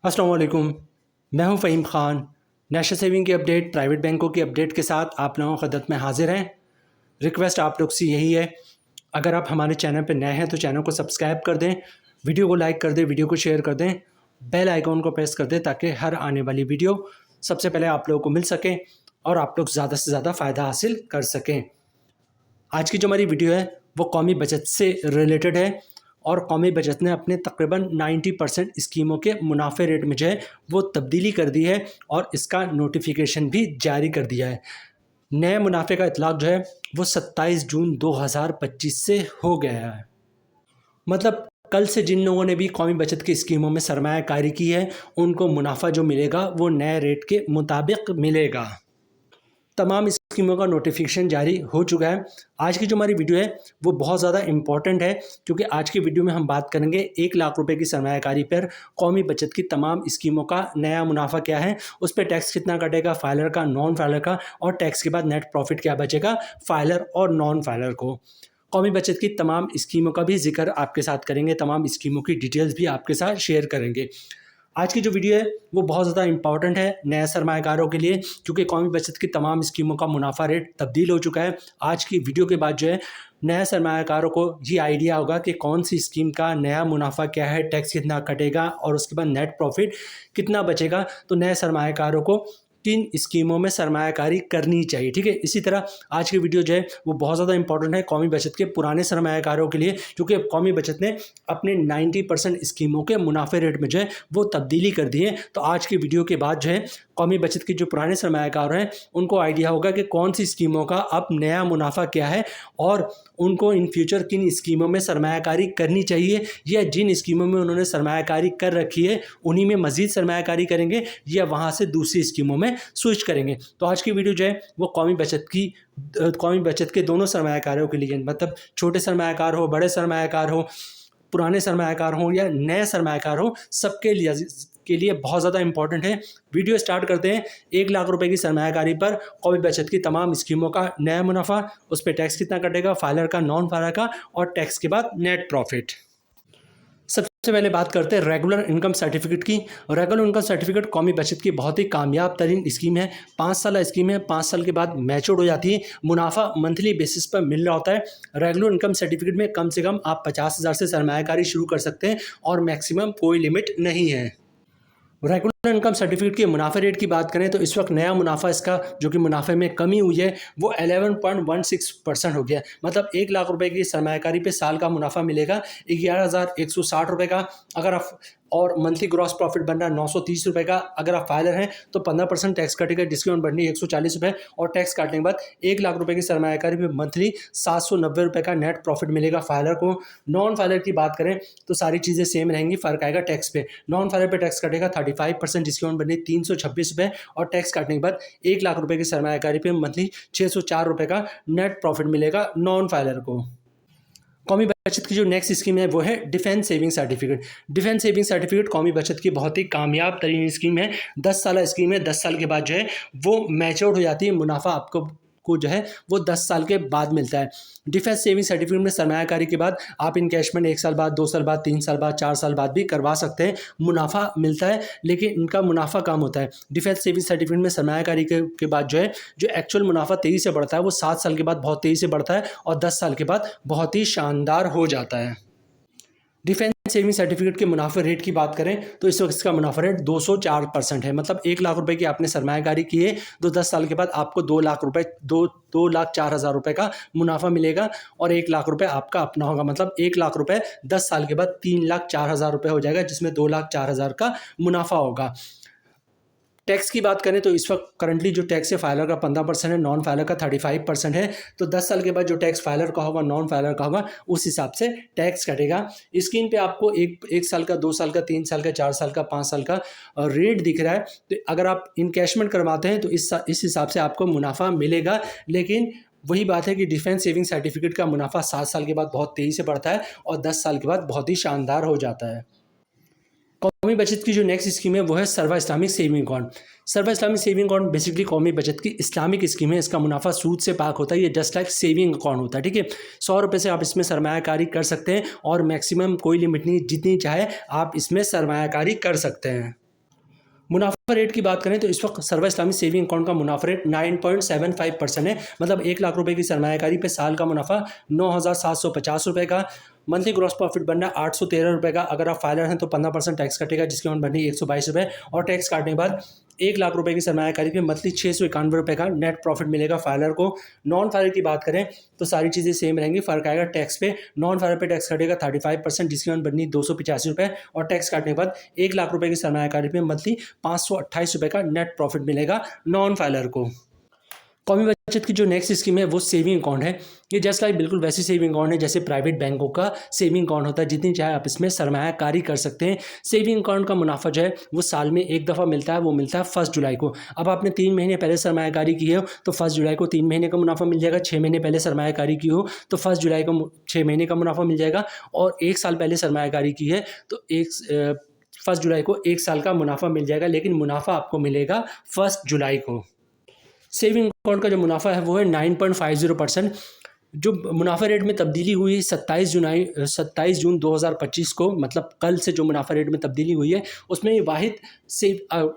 अस्सलाम वालेकुम। मैं हूं फ़हीम ख़ान। नेशनल सेविंग की अपडेट, प्राइवेट बैंकों की अपडेट के साथ आप लोगों की खिदमत में हाजिर हैं। रिक्वेस्ट आप लोग से यही है, अगर आप हमारे चैनल पर नए हैं तो चैनल को सब्सक्राइब कर दें, वीडियो को लाइक कर दें, वीडियो को शेयर कर दें, बेल आइकॉन को प्रेस कर दें ताकि हर आने वाली वीडियो सबसे पहले आप लोगों को मिल सके और आप लोग ज़्यादा से ज़्यादा फ़ायदा हासिल कर सकें। आज की जो हमारी वीडियो है वो कौमी बचत से रिलेटेड है और कौमी बचत ने अपने तकरीबन 90% स्कीमों के मुनाफे रेट में जो है वो तब्दीली कर दी है और इसका नोटिफिकेशन भी जारी कर दिया है। नए मुनाफे का इतलाक जो है वो 27 जून 2025 से हो गया है। मतलब कल से जिन लोगों ने भी कौमी बचत की स्कीमों में सरमायाकारी की है उनको मुनाफा जो मिलेगा वो नए रेट के मुताबिक मिलेगा। तमाम स्कीमों का नोटिफिकेशन जारी हो चुका है। आज की जो हमारी वीडियो है वो बहुत ज़्यादा इम्पॉर्टेंट है क्योंकि आज की वीडियो में हम बात करेंगे 1 लाख रुपए की सरमायाकारी पर कौमी बचत की तमाम स्कीमों का नया मुनाफा क्या है, उस पर टैक्स कितना कटेगा, फाइलर का, नॉन फाइलर का, और टैक्स के बाद नेट प्रॉफिट क्या बचेगा फाइलर और नॉन फाइलर को। कौमी बचत की तमाम स्कीमों का भी जिक्र आपके साथ करेंगे, तमाम स्कीमों की डिटेल्स भी आपके साथ शेयर करेंगे। आज की जो वीडियो है वो बहुत ज़्यादा इंपॉर्टेंट है नए सरमायाकारों के लिए क्योंकि कौमी बचत की तमाम स्कीमों का मुनाफा रेट तब्दील हो चुका है। आज की वीडियो के बाद जो है नए सरमायाकारों को ये आइडिया होगा कि कौन सी स्कीम का नया मुनाफा क्या है, टैक्स कितना कटेगा और उसके बाद नेट प्रॉफिट कितना बचेगा। तो नए सरमायाकारों को किन स्कीमों में सरमायाकारी करनी चाहिए, ठीक है। इसी तरह आज की वीडियो जो है वो बहुत ज़्यादा इंपॉर्टेंट है कौमी बचत के पुराने सरमायाकारों के लिए क्योंकि कौमी बचत ने अपने 90% स्कीमों के मुनाफे रेट में जो है वो तब्दीली कर दी है। तो आज की वीडियो के बाद जो है कौमी बचत के जो पुराने सरमायाकार हैं उनको आइडिया होगा कि कौन सी स्कीमों का अब नया मुनाफा क्या है और उनको इन फ्यूचर किन स्कीमों में सरमायाकारी करनी चाहिए, या जिन स्कीमों में उन्होंने सरमायाकारी कर रखी है उन्हीं में मज़ीद सरमायाकारी करेंगे या वहाँ से दूसरी स्कीमों में स्विच करेंगे। तो आज की वीडियो जो है वो कौमी बचत के दोनों सरमायाकारों के लिए, मतलब छोटे सरमायाकार हो, बड़े सरमायाकार हो, पुराने सरमायाकार हो या नए सरमायाकार हो, सबके लिए बहुत ज़्यादा इंपॉर्टेंट है। वीडियो स्टार्ट करते हैं। 1 लाख रुपए की सरमायाकारी पर कौमी बचत की तमाम स्कीमों का नया मुनाफा, उस पर टैक्स कितना कटेगा, फाइलर का, नॉन फाइलर का, और टैक्स के बाद नेट प्रॉफिट। सबसे पहले बात करते हैं रेगुलर इनकम सर्टिफिकेट की। रेगुलर इनकम सर्टिफिकेट कौमी बचत की बहुत ही कामयाब तरीन स्कीम है। 5 साल स्कीम है, 5 साल के बाद मैच्योर हो जाती है, मुनाफा मंथली बेसिस पर मिल रहा होता है। रेगुलर इनकम सर्टिफिकेट में कम से कम आप 50,000 से सरमायाकारी शुरू कर सकते हैं और मैक्सिमम कोई लिमिट नहीं है। रेगुलर इनकम सर्टिफिकेट के मुनाफे रेट की बात करें तो इस वक्त नया मुनाफा इसका जो कि मुनाफे में कमी हुई है वो 11.16% हो गया। मतलब 1 लाख रुपए की सरमायाकारी पे साल का मुनाफा मिलेगा 11,160 रुपये का। अगर आप और मंथली ग्रॉस प्रॉफिट बन रहा है 930 रुपये का। अगर आप फाइलर हैं तो 15% टैक्स कटेगा, डिस्काउंट बढ़नी 140 रुपये, और टैक्स काटने के बाद 1 लाख रुपए की सरमायाकारी पे मंथली 790 रुपये का नेट प्रॉफिट मिलेगा फाइलर को। नॉन फाइलर की बात करें तो सारी चीज़ें सेम रहेंगी, फ़र्क आएगा टैक्स पे। नॉन फाइलर पे टैक्स कटेगा 35%, डिस्काउंट बननी 326 रुपये, और टैक्स काटने के बाद 1 लाख रुपए की सरमायाकारी पे मंथली 604 रुपये का नेट प्रॉफिट मिलेगा नॉन फाइलर को। कौमी बचत की जो नेक्स्ट स्कीम है वो है defence saving certificate. Defence saving certificate कौमी बचत की बहुत ही कामयाब तरीन स्कीम है। 10 साल स्कीम है। 10 साल के बाद जो है वो मैच्योर हो जाती है, मुनाफा आपको जो है वो 10 साल के बाद मिलता है। डिफेंस सेविंग सर्टिफिकेट में सरमायाकारी के बाद आप इनकैशमेंट 1 साल बाद, 2 साल बाद, 3 साल बाद, 4 साल बाद भी करवा सकते हैं, मुनाफा मिलता है लेकिन इनका मुनाफा कम होता है। डिफेंस सेविंग सर्टिफिकेट में सरमायाकारी के बाद जो है जो एक्चुअल मुनाफा तेज़ी से बढ़ता है वो 7 साल के बाद बहुत तेज़ी से बढ़ता है और 10 साल के बाद बहुत ही शानदार हो जाता है। डिफेंस सेविंग सर्टिफिकेट के मुनाफे रेट की बात करें तो इस वक्त इसका मुनाफा रेट 204% है। मतलब 1 लाख रुपए की आपने सरमायाकारी की है तो 10 साल के बाद आपको 2 लाख रुपए 2,04,000 रुपये का मुनाफा मिलेगा और 1 लाख रुपए आपका अपना होगा। मतलब 1 लाख रुपए 10 साल के बाद 3,04,000 रुपये हो जाएगा, जिसमें 2,04,000 का मुनाफा होगा। टैक्स की बात करें तो इस वक्त करंटली जो टैक्स है फाइलर का 15% है, नॉन फाइलर का 35% है। तो 10 साल के बाद जो टैक्स फाइलर का होगा, नॉन फाइलर का होगा, उस हिसाब से टैक्स कटेगा। स्क्रीन पे आपको एक साल का, 2 साल का, 3 साल का, 4 साल का, 5 साल का रेट दिख रहा है। तो अगर आप इनकैशमेंट करवाते हैं तो इस हिसाब से आपको मुनाफा मिलेगा। लेकिन वही बात है कि डिफेंस सेविंग सर्टिफिकेट का मुनाफा 7 साल के बाद बहुत तेज़ी से बढ़ता है और 10 साल के बाद बहुत ही शानदार हो जाता है। कौमी बचत की जो नेक्स्ट स्कीम है वो है सर्वा इस्लामिक सेविंग अकाउंट। सर्वा इस्लामिक सेविंग अकाउंट बेसिकली कौमी बचत की इस्लामिक स्कीम है। इसका मुनाफा सूद से पाक होता है, ये जस्ट लाइक सेविंग अकाउंट होता है, ठीक है। 100 रुपये से आप इसमें सरमायाकारी कर सकते हैं और मैक्सिमम कोई लिमिट नहीं, जितनी चाहे आप इसमें सरमायाकारी कर सकते हैं। मुनाफा रेट की बात करें तो इस वक्त सर्वा इस्लामी सेविंग अकाउंट का मुनाफा रेट 9.75% है। मतलब 1 लाख रुपए की सरमायाकारी पे साल का मुनाफा 9,750 रुपये का। मंथली ग्रॉस प्रॉफिट बनना है 813 रुपये का। अगर आप फाइलर हैं तो 15% टैक्स कटेगा, जिसकी अमाउंट बननी है 122 रुपये। और टैक्स काटने के बाद 1 लाख रुपए की सरमायाकारी पे मंथली 691 रुपये का नेट प्रॉफिट मिलेगा फाइलर को। नॉन फाइलर की बात करें तो सारी चीज़ें सेम रहेंगी, फ़र्क आएगा टैक्स पे। नॉन फाइलर पे टैक्स कटेगा 35%, जिसकी अमाउंट बननी 285 रुपये। और टैक्स काटने के बाद 1 लाख रुपए की सरमायाकारी पे मंथली 528 रुपये का नेट प्रॉफिट मिलेगा नॉन फाइलर को। कौमी बचत की जो नेक्स्ट स्कीम है वो सेविंग अकाउंट है। ये जस्ट लाइक बिल्कुल वैसी सेविंग अकाउंट है जैसे प्राइवेट बैंकों का सेविंग अकाउंट होता है, जितनी चाहे आप इसमें सरमायाकारी कर सकते हैं। सेविंग अकाउंट का मुनाफा जो है वो साल में एक दफ़ा मिलता है, वो मिलता है 1 जुलाई को। अब आपने 3 महीने पहले सरमायाकारी की हो तो 1 जुलाई को 3 महीने का मुनाफा मिल जाएगा। 6 महीने पहले सरमायाकारी की हो तो 1 जुलाई को 6 महीने का मुनाफा मिल जाएगा। और 1 साल पहले सरमायाकारी की है तो 1 जुलाई को 1 साल का मुनाफा मिल जाएगा, लेकिन मुनाफा आपको मिलेगा 1 जुलाई को। सेविंग अकाउंट का जो मुनाफा है वो है 9.50%। जो मुनाफा रेट में तब्दीली हुई 27 जून 2025 को, मतलब कल से जो मुनाफा रेट में तब्दीली हुई है उसमें ये वाहिद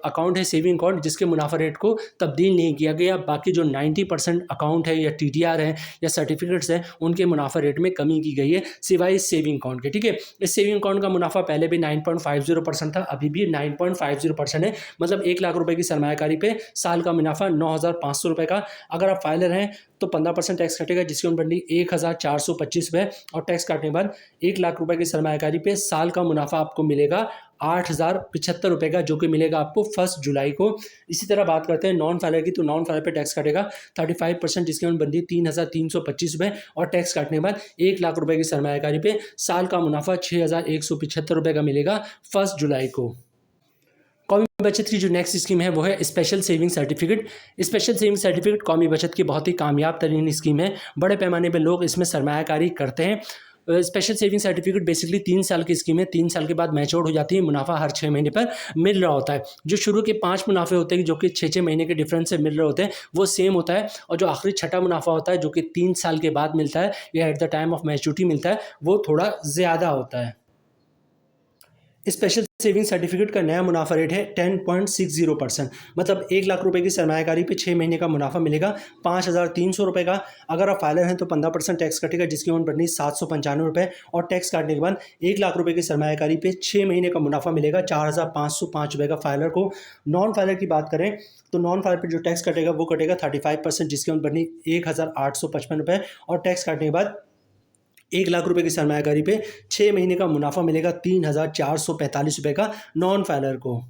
अकाउंट है सेविंग अकाउंट जिसके मुनाफा रेट को तब्दील नहीं किया गया। बाकी जो 90% अकाउंट है या TDR है या सर्टिफिकेट्स हैं उनके मुनाफा रेट में कमी की गई है, सिवाय इस सेविंग अकाउंट के। ठीक है, इस सेविंग अकाउंट का मुनाफा पहले भी 9.50% था, अभी भी 9.50% है। मतलब 1 लाख रुपए की सरमायाकारी पे साल का मुनाफा 9,500 रुपये का। अगर आप फाइलर हैं तो 15% टैक्स कटेगा, जिसकी उम्र बननी 1,425 रुपये। और टैक्स काटने के बाद 1 लाख रुपए की सरमायाकारी पे साल का मुनाफा आपको मिलेगा 8,075 रुपये का, जो कि मिलेगा आपको 1 जुलाई को। इसी तरह बात करते हैं नॉन फाइलर की, तो नॉन फाइलर पे टैक्स कटेगा 35%, जिसकी उम्र बनती है 3,325 रुपये। और टैक्स काटने के बाद 1 लाख रुपए की सरमायाकारी पे साल का मुनाफा 6,175 रुपये का मिलेगा 1 जुलाई को। कौमी बचत की जो नेक्स्ट स्कीम है वो है special saving certificate. Special saving certificate कौमी बचत की बहुत ही कामयाब तरीन स्कीम है। बड़े पैमाने पर लोग इसमें सरमायाकारी करते हैं। स्पेशल सेविंग सर्टिफिकेट बेसिकली 3 साल की स्कीम है। 3 साल के बाद मैच्योर हो जाती है, मुनाफा हर 6 महीने पर मिल रहा होता है। जो शुरू के 5 मुनाफे होते हैं जो कि 6-6 महीने के डिफरेंस से मिल रहे होते हैं वो सेम होता है। और जो आखिरी छठा मुनाफा होता है जो कि 3 साल के बाद मिलता है या eight the time of maturity मिलता है, वो थोड़ा ज़्यादा होता है। स्पेशल सेविंग सर्टिफिकेट का नया मुनाफा रेट है 10.60%। मतलब 1 लाख रुपए की सरमायाकारी पे 6 महीने का मुनाफा मिलेगा 5,300 रुपये का। अगर आप फाइलर हैं तो 15% टैक्स कटेगा, जिसकी अमाउंट बढ़नी 795 रुपये। और टैक्स काटने के बाद 1 लाख रुपए की सरमायाकारी पे 6 महीने का मुनाफा मिलेगा 4,505 रुपये का फाइलर को। नॉन फाइलर की बात करें तो नॉन फाइलर पर जो टैक्स कटेगा वो कटेगा 35%, जिसकी अमाउंट बढ़नी 1,855 रुपये। और टैक्स काटने के बाद 1 लाख रुपए की सरमायाकारी पे 6 महीने का मुनाफा मिलेगा 3,445 रुपये का नॉन फाइलर को।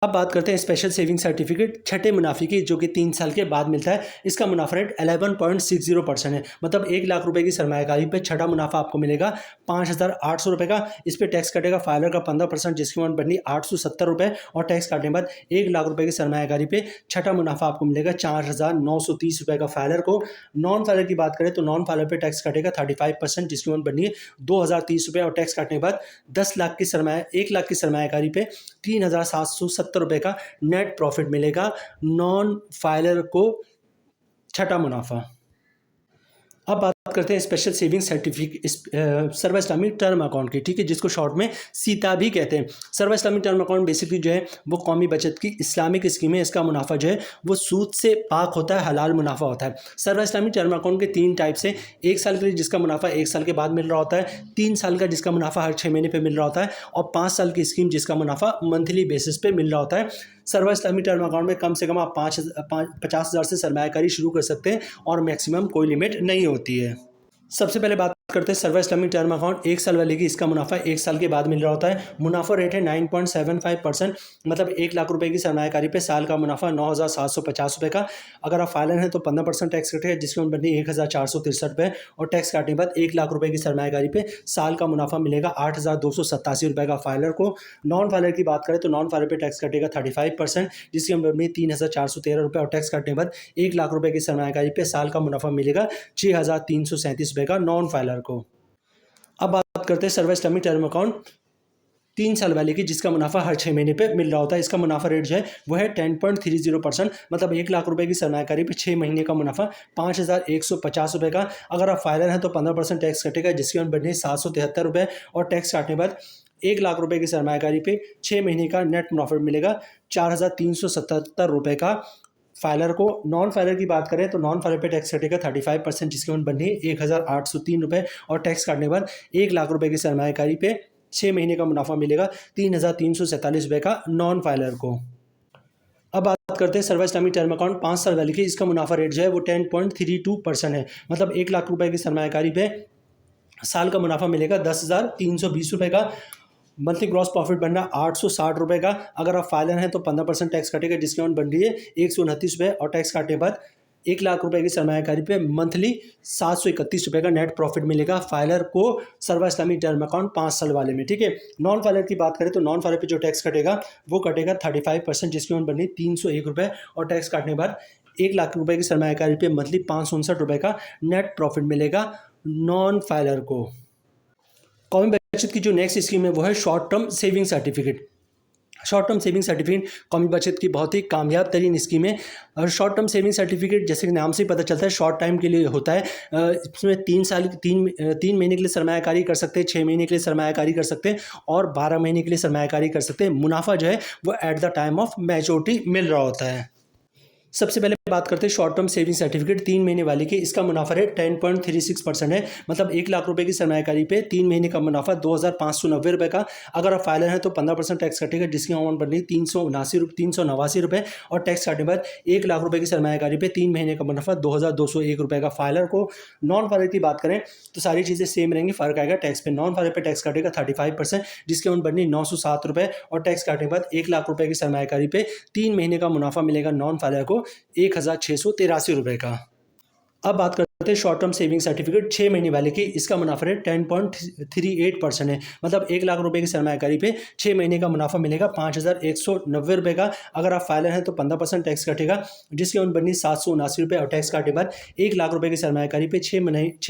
अब बात करते हैं स्पेशल सेविंग सर्टिफिकेट छठे मुनाफे की, जो कि 3 साल के बाद मिलता है। इसका मुनाफा रेट 11.60% है। मतलब 1 लाख रुपए की सरमायाकारी पे छठा मुनाफा आपको मिलेगा 5,800 रुपये का। इस पर टैक्स कटेगा फाइलर का 15%, जिसकी अमाउंट बननी 870 रुपये। और टैक्स काटने के बाद 1 लाख रुपए की सरमायाकारी पे छठा मुनाफा आपको मिलेगा 4,930 रुपये का फाइलर को। नॉन फाइलर की बात करें तो नॉन फाइलर पे टैक्स कटेगा 35%, जिसकी अमाउंट बननी है 2,030 रुपये। और टैक्स काटने के बाद 1 लाख की सरमायाकारी पे 3,770 रुपये का नेट प्रॉफिट मिलेगा नॉन फाइलर को, छठा मुनाफा। अब बात करते हैं स्पेशल सेविंग सर्टिफिकेट सर्वा इस्लामी टर्म अकाउंट की। ठीक है, जिसको शॉर्ट में सीता भी कहते हैं। सर्वा इस्लामी टर्म अकाउंट बेसिकली जो है वो कौमी बचत की इस्लामिक स्कीम है। इसका मुनाफा जो है वो सूद से पाक होता है, हलाल मुनाफा होता है। सर्वा इस्लामी टर्म अकाउंट के 3 टाइप्स हैं। 1 साल के लिए जिसका मुनाफा 1 साल के बाद मिल रहा होता है, 3 साल का जिसका मुनाफा हर 6 महीने पर मिल रहा होता है, और 5 साल की स्कीम जिसका मुनाफा मंथली बेसिस पे मिल रहा होता है। सर्वा इस्लामी टर्म अकाउंट में कम से कम आप 50,000 से सरमायाकारी शुरू कर सकते हैं और मैक्सिमम कोई लिमिट नहीं होती है। सबसे पहले बात करते हैं सर्वा इस्लामिक टर्म अकाउंट 1 साल वाले की। इसका मुनाफा 1 साल के बाद मिल रहा होता है। मुनाफा रेट है 9.75%। मतलब 1 लाख रुपए की सरमायाकारी पे साल का मुनाफा 9,750 रुपये का। अगर आप फाइलर हैं तो 15% टैक्स कटेगा, जिसकी उम्र बननी 1,463 रुपये। और टैक्स काटने के बाद 1 लाख रुपए की सरमायाकारी पे साल का मुनाफा मिलेगा 8,287 रुपये का फाइलर को। नॉन फाइलर की बात करें तो नॉन फाइलर पे टैक्स कटेगा 35%, जिसकी उम्र बननी 3,413 रुपये। और टैक्स काटने के बाद 1 लाख रुपए की सरमायाकारी पे साल का मुनाफा मिलेगा 6,337 रुपये का नॉन फाइलर को। अब बात करते हैं सर्वा इस्लामिक टर्म अकाउंट 3 साल वाले की, जिसका मुनाफा हर 6 महीने पे मिल रहा होता है। इसका मुनाफा रेट जो है वो है 10.30%। मतलब 1 लाख रुपए की सरमायाकारी पे 6 महीने का मुनाफा 5,150 रुपये का। अगर आप फाइलर हैं तो 15% टैक्स कटेगा, जिसकी अमाउंट बननी 773 रुपये। और टैक्स काटने के बाद ₹1,00,000 की सरमायाकारी पे 6 महीने का नेट प्रॉफिट मिलेगा 4,377 रुपये का। फाइलर को, नॉन फाइलर की बात करें तो नॉन फाइलर पे टैक्स कटेगा 35%, जिसकी अमाउंट बन रही है 1,803 रुपये, और टैक्स काटने के बाद ₹1,00,000 की सरमायाकारी पे 6 महीने का मुनाफा मिलेगा 3,347 रुपये का नॉन फाइलर को। अब बात करते हैं सर्वा इस्लामी टर्म अकाउंट 5 साल वाले की। इसका मुनाफा रेट जो है वो 10.32% है, मतलब ₹1,00,000 की सरमायाकारी पे साल का मुनाफा मिलेगा 10,320 रुपये का। मंथली ग्रॉस प्रॉफिट बन रहा है 860 रुपये का। अगर आप फाइलर हैं तो 15% टैक्स कटेगा, जिसकी अमाउंट बन रही है 129 रुपये, और टैक्स काटने के बाद ₹1,00,000 की सरमायाकारी पे मंथली 731 रुपये का नेट प्रॉफिट मिलेगा फाइलर को सर्वा इस्लामी टर्म अकाउंट 5 साल वाले में। ठीक है, नॉन फाइलर की बात करें तो नॉन फाइलर पे जो टैक्स कटेगा वो कटेगा 35%, जिसकी अमाउंट बनी 301 रुपये, और टैक्स काटने के बाद ₹1,00,000 की सरमायाकारी पे मंथली 559 रुपये का नेट प्रॉफिट मिलेगा नॉन फाइलर को। कौमी बचत की जो नेक्स्ट स्कीम है वो है short term saving certificate. Short term saving certificate कौमी बचत की बहुत ही कामयाब तरीन स्कीम है। और शॉर्ट टर्म सेविंग सर्टिफिकेट जैसे कि नाम से ही पता चलता है शॉर्ट टाइम के लिए होता है। इसमें 3 महीने के लिए सरमायाकारी कर सकते हैं, 6 महीने के लिए सरमायाकारी कर सकते हैं, और 12 महीने के लिए सरमायाकारी कर सकते हैं। मुनाफा जो है वो at the time of maturity मिल रहा होता है। सबसे पहले बात करते हैं शॉर्ट टर्म सेविंग सर्टिफिकेट 3 महीने वाली की। इसका मुनाफा रेट 10.36% है, मतलब ₹1,00,000 की सरमायाकारी पे 3 महीने का मुनाफा 2,590 रुपये का। अगर आप फाइलर हैं तो 15% टैक्स कटेगा, जिसकी अमाउंट बन रही है 389 रुपये, और टैक्स काटने के बाद ₹1,00,000 की सरमायाकारी पे 3 महीने का मुनाफा 2,201 रुपये का फाइलर को। नॉन फाइलर की बात करें तो सारी चीज़ें सेम रहेंगी, फ़र्क आएगा टैक्स पे। नॉन फाइलर पे टैक्स काटेगा 35%, जिसकी अमाउंट बन रही 907 रुपये, और टैक्स काटने के बाद ₹1,00,000 की सरमायाकारी पे 3 महीने का मुनाफा मिलेगा नॉन फाइलर को 1,683 रुपये का। अब बात करते हैं शॉर्ट टर्म सेविंग सर्टिफिकेट 6 महीने वाले की। इसका मुनाफा रेट 10.38% है, मतलब ₹1,00,000 की सरमायाकारी पे 6 महीने का मुनाफा मिलेगा 5,190 रुपये का। अगर आप फाइलर हैं तो 15% टैक्स कटेगा, जिसकी अमाउंट बनी 779 रुपये, और टैक्स काटने के बाद ₹1,00,000 की सरमायाकारी पे 6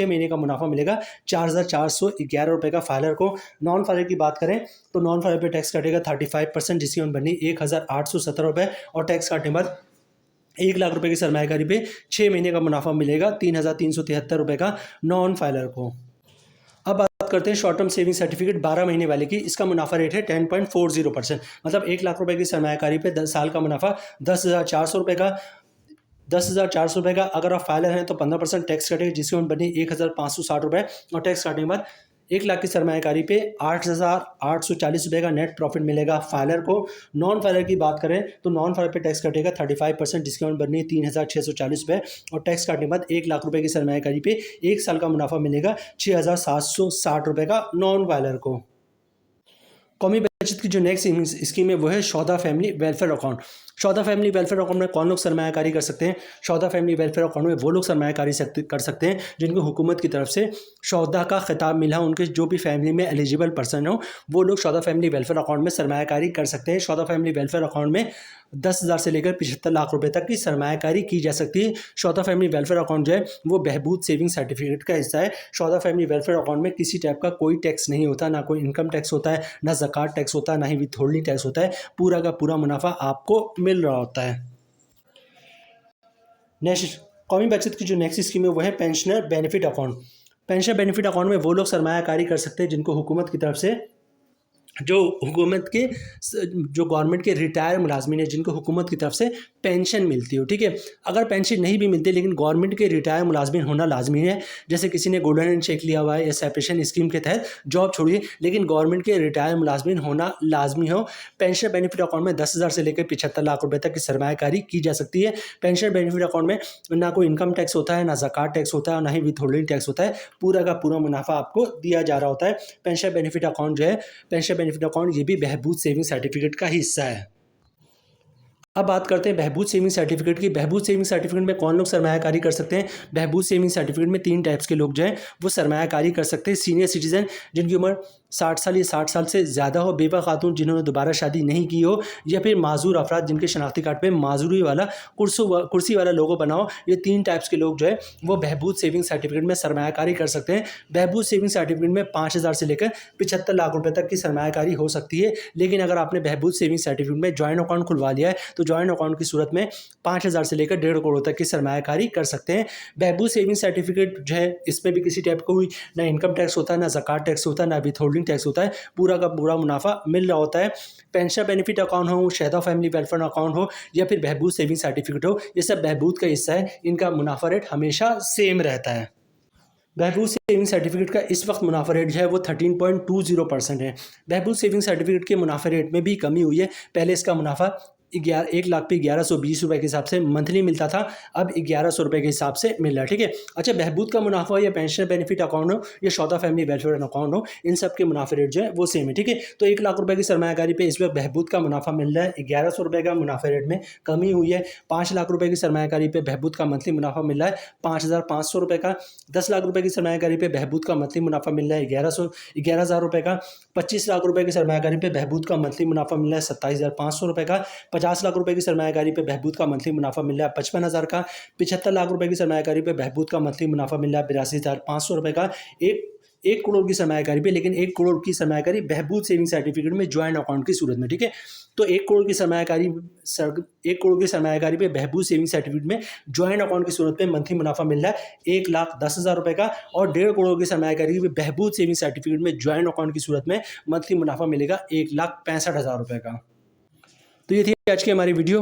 महीने का मुनाफा मिलेगा 4,411 रुपये का फाइलर को। नॉन फाइलर की बात करें तो नॉन फाइलर पे टैक्स कटेगा 35%, जिसकी अमाउंट बनी 1,817 रुपये, और टैक्स काटने के बाद ₹1,00,000 की सरमायाकारी पे 6 महीने का मुनाफा मिलेगा 3,373 रुपये का नॉन फाइलर को। अब बात करते हैं शॉर्ट टर्म सेविंग सर्टिफिकेट 12 महीने वाले की। इसका मुनाफा रेट है 10.40%, मतलब ₹1,00,000 की सरमायाकारी पे 10 साल का मुनाफा 10,400 रुपये का। 10,400 रुपये का। अगर आप फाइलर हैं तो 15% टैक्स कटेगा, जिसकी अमाउंट बनी 1,560 रुपये, और टैक्स काटने के बाद 1,00,000 की सरमायाकारी पे 8,840 रुपये का नेट प्रॉफिट मिलेगा फाइलर को। नॉन फाइलर की बात करें तो नॉन फाइलर पे टैक्स कटेगा 35%, जिसकी अमाउंट बननी है 3,640 रुपये, और टैक्स काटने के बाद ₹1,00,000 की सरमायाकारी पे 1 साल का मुनाफा मिलेगा 6,760 रुपये का नॉन फाइलर को। कौमी बचत की जो नेक्स्ट स्कीम है वो है शौदा फैमिली वेलफेयर अकाउंट। शौदा फैमिली वेलफेयर अकाउंट में कौन लोग सरमायाकारी कर सकते हैं? शौदा फैमिली वेलफेयर अकाउंट में वो लोग सरमायाकारी कर सकते हैं जिनको हुकूमत की तरफ से शौदा का खिताब मिला, उनके जो भी फैमिली में एलिजिबल पर्सन हो वो लोग शौदा फैमिली वेलफेयर अकाउंट में सरमायाकारी कर सकते हैं। शौदा फैमिली वेलफेयर अकाउंट में 10,000 से लेकर 75 लाख रुपए तक की सरमायाकारी की जा सकती है। शौदा फैमिली वेलफेयर अकाउंट जो है वो बहबूद सेविंग सर्टिफिकेट का हिस्सा है। शौदा फैमिली वेलफेयर अकाउंट में किसी टाइप का कोई टैक्स नहीं होता, ना कोई इनकम टैक्स होता है, ना ज़कात टैक्स होता है, ना ही विथहोल्डिंग टैक्स होता है। पूरा का पूरा मुनाफा आपको मिल रहा होता है। नेक्स्ट कौमी बचत की जो नेक्स्ट स्कीम है वो है pensioner benefit account. Pensioner benefit account में वो लोग सरमायाकारी कर सकते हैं जिनको हुकूमत की तरफ से जो गवर्नमेंट के रिटायर मुलाजमीन है जिनको हुकूमत की तरफ से पेंशन मिलती हो। ठीक है, अगर पेंशन नहीं भी मिलती लेकिन गवर्नमेंट के रिटायर मुलाजमीन होना लाजमी है। जैसे किसी ने गोल्डन हैंड चेक लिया हुआ है या सेपरेशन स्कीम के तहत जॉब छोड़िए, लेकिन गवर्नमेंट के रिटायर मुलाजमीन होना लाजमी हो। पेंशन बेनिफिट अकाउंट में 10,000 से लेकर 75 लाख रुपए तक की सरमायाकारी की जा सकती है। पेंशन बेनिफिट अकाउंट में ना कोई इनकम टैक्स होता है, ना ज़कात टैक्स होता है, और ना ही विथहोल्डिंग टैक्स होता है। पूरा का पूरा मुनाफा आपको दिया जा रहा होता है। पेंशन बेनिफिट अकाउंट जो है, पेंशन बेनिफिट अकाउंट ये भी बहबूद सेविंग सर्टिफिकेट का हिस्सा है। अब बात करते हैं बहबूद सेविंग सर्टिफिकेट की। बहबूद सेविंग सर्टिफिकेट में कौन लोग सरमायाकारी कर सकते हैं? बहबूद सेविंग सर्टिफिकेट में 3 टाइप्स के लोग जो हैं वो सरमायाकारी कर सकते हैं। सीनियर सिटीजन जिनकी उम्र 60 साल या 60 साल से ज़्यादा हो, बेवा खातून जिन्होंने दोबारा शादी नहीं की हो, या फिर माजूर अफराद जिनके शनाख्ती कार्ड पे माजूरी वाला कुर्सी वाला लोगो बना हो। ये 3 टाइप्स के लोग जो है वो बहबूद सेविंग सर्टिफिकेट में सरमायाकारी कर सकते हैं। बहबूद सेविंग सर्टिफिकेट में 5,000 से लेकर 75 लाख रुपए तक की सरमायाकारी हो सकती है। लेकिन अगर आपने बहबूद सेविंग सर्टिफिकेट में जॉइंट अकाउंट खुलवा लिया है तो जॉइंट अकाउंट की सूरत में 5,000 से लेकर 1.5 करोड़ तक की सरमायाकारी कर सकते हैं। बहबूद सेविंग सर्टिफिकेट जो है इसमें भी किसी टाइप का कोई ना इनकम टैक्स होता है, ना ज़कात टैक्स होता है, ना विथहोल्डिंग टैक्स होता है, पूरा का पूरा मुनाफा मिल रहा होता है। पेंशन बेनिफिट अकाउंट हो, शहदा फैमिली वेलफेयर अकाउंट हो या फिर बहबूद सेविंग सर्टिफिकेट हो, ये सब बहबूद का हिस्सा है, इनका मुनाफा रेट हमेशा सेम रहता है। बहबूद सेविंग सर्टिफिकेट का इस वक्त मुनाफा रेट जो है वो 13.20% है। बहबूद सेविंग सर्टिफिकेट के मुनाफा रेट में भी कमी हुई है। पहले इसका मुनाफा 1 लाख पे 1120 रुपये के हिसाब से मंथली मिलता था, अब 1100 रुपये के हिसाब से मिल रहा है। ठीक है, अच्छा बहबूद का मुनाफा या पेंशन बेनिफिट अकाउंट हो या शौदा फैमिली वेलफेयर अकाउंट हो, इन सब के मुनाफा रेट जो है वो सेम है। ठीक है, तो 1 लाख रुपये की सरमायाकारी पे इस वक्त बहबूद का मुनाफा मिल रहा है 1100 रुपये का, मुनाफा रेट में कमी हुई है। 5 लाख रुपये की सरमायाकारी पे बहबूद का मंथली मुनाफा मिल रहा है 5,500 रुपये का। 10 लाख रुपये की सरमायाकारी पे बहबूद का मंथली मुनाफा मिल रहा है 11,000 रुपये का। 25 लाख रुपये की सरमायाकारी पे बहबूद का मंथली मुनाफा मिल रहा है 27,500 रुपये का। 50 लाख रुपये की सरमायाकारी पे बहबूद का मंथली मुनाफा मिल रहा है 55,000 का। 75 लाख रुपये की सरमायाकारी पे बहबूद का मंथली मुनाफा मिल रहा है 82,500 रुपये का। 1 करोड़ की सरमायाकारी पे, लेकिन 1 करोड़ की सरमायाकारी बहबूद सेविंग सर्टिफिकेट में ज्वाइंट अकाउंट की सूरत में। ठीक है, तो 1 करोड़ की सरमायाकारी 1 करोड़ की सरमायाकारी पे बहबूद सेविंग सर्टिफिकेट में ज्वाइंट अकाउंट की सूरत में मंथली मुनाफा मिल रहा है 1,10,000 रुपये का, और 1.5 करोड़ की सरमायाकारी पे बहबूद सेविंग सर्टिफिकेट में ज्वाइंट अकाउंट की सूरत में मंथली मुनाफा मिलेगा 1,65,000 रुपये का। तो ये थी आज की हमारी वीडियो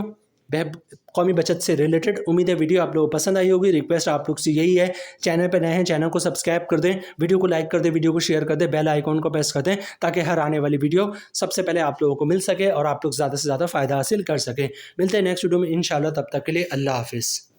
कौमी बचत से रिलेटेड। उम्मीद है वीडियो आप लोगों को पसंद आई होगी। रिक्वेस्ट आप लोग से यही है, चैनल पर नए हैं चैनल को सब्सक्राइब कर दें, वीडियो को लाइक कर दें, वीडियो को शेयर कर दें, बेल आइकॉन को प्रेस कर दें, ताकि हर आने वाली वीडियो सबसे पहले आप लोगों को मिल सके और आप लोग ज़्यादा से ज़्यादा फ़ायदा हासिल कर सकें। मिलते हैं नेक्स्ट वीडियो में इंशाल्लाह, तब तक के लिए अल्लाह हाफिज़।